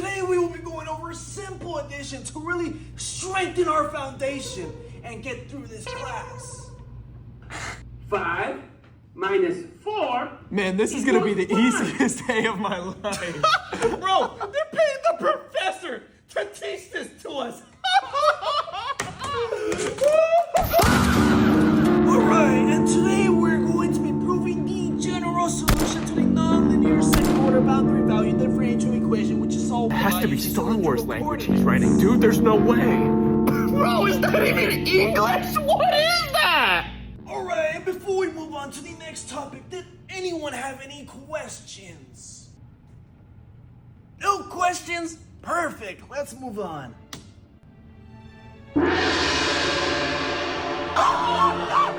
Today we will be going over a simple addition to really strengthen our foundation and get through this class. 5 minus 4. Man, this is gonna be the easiest day of my life. Bro, they're paying the professor to teach this to us. Alright, and today we're going to be proving the general solution to the nonlinear second order boundary value differential equation, which is solved It has by to be using Star Wars cylindrical language he's coordinates. writing, dude. There's no way. Bro, is that even English? What is that? Alright, and before we move on to the next topic, did anyone have any questions? No questions? Perfect, let's move on. Oh, no!